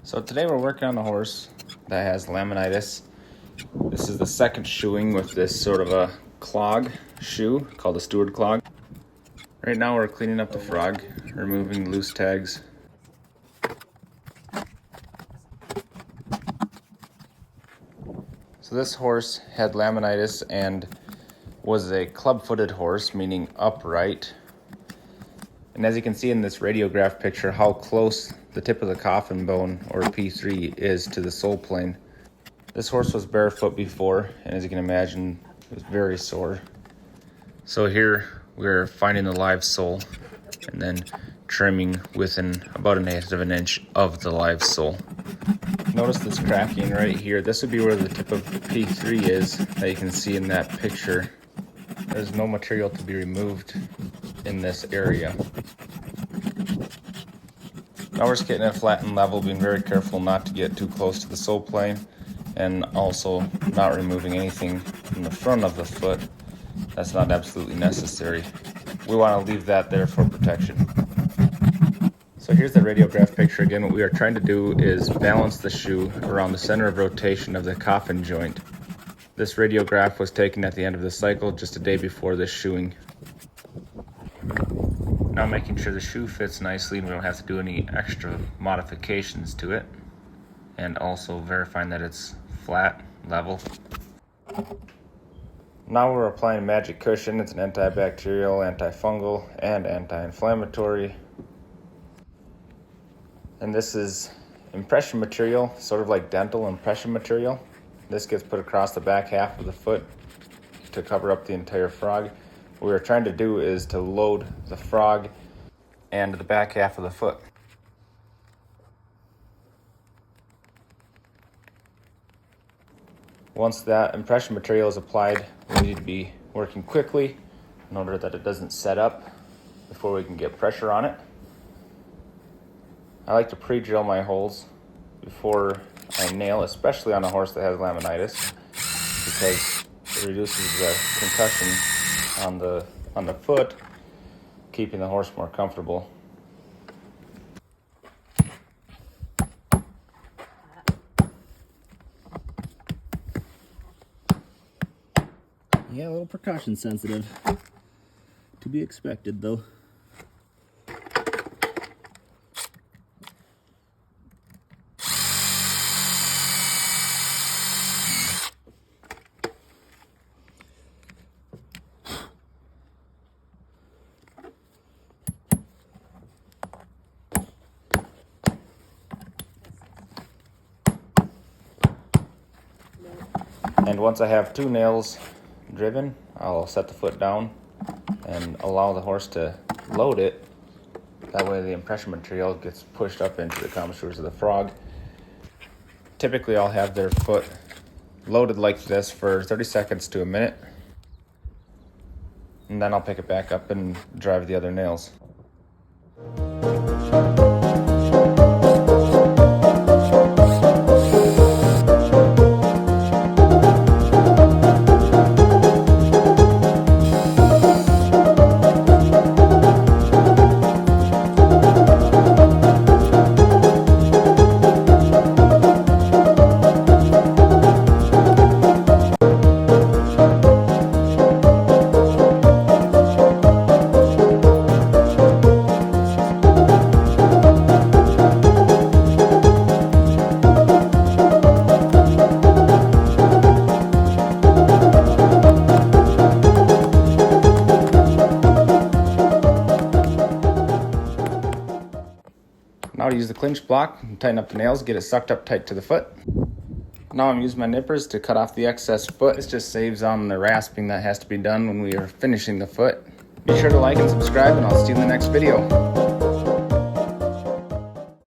So today we're working on a horse that has laminitis. This is the second shoeing with this sort of a clog shoe called a steward clog. Right now we're cleaning up the frog, removing loose tags. So this horse had laminitis and was a club-footed horse, meaning upright. And as you can see in this radiograph picture, how close the tip of the coffin bone, or P3, is to the sole plane. This horse was barefoot before, and as you can imagine, it was very sore. So here we're finding the live sole and then trimming within about 1/8 of an inch of the live sole. Notice this cracking right here. This would be where the tip of P3 is that you can see in that picture. There's no material to be removed in this area. Now we're just getting it flat and level, being very careful not to get too close to the sole plane, and also not removing anything from the front of the foot that's not absolutely necessary. We want to leave that there for protection. So here's the radiograph picture again. What we are trying to do is balance the shoe around the center of rotation of the coffin joint. This radiograph was taken at the end of the cycle, just a day before this shoeing. Now making sure the shoe fits nicely and we don't have to do any extra modifications to it. And also verifying that it's flat, level. Now we're applying Magic Cushion. It's an antibacterial, antifungal, and anti-inflammatory. And this is impression material, sort of like dental impression material. This gets put across the back half of the foot to cover up the entire frog. What we're trying to do is to load the frog and the back half of the foot. Once that impression material is applied, we need to be working quickly in order that it doesn't set up before we can get pressure on it. I like to pre-drill my holes before I nail, especially on a horse that has laminitis, because it reduces the concussion on the foot, keeping the horse more comfortable. Yeah, a little percussion sensitive. To be expected, though. And once I have 2 nails driven, I'll set the foot down and allow the horse to load it. That way the impression material gets pushed up into the commissures of the frog. Typically I'll have their foot loaded like this for 30 seconds to a minute, and then I'll pick it back up and drive the other nails. Now to use the clinch block and tighten up the nails, get it sucked up tight to the foot. Now I'm using my nippers to cut off the excess foot. This just saves on the rasping that has to be done when we are finishing the foot. Be sure to like and subscribe, and I'll see you in the next video.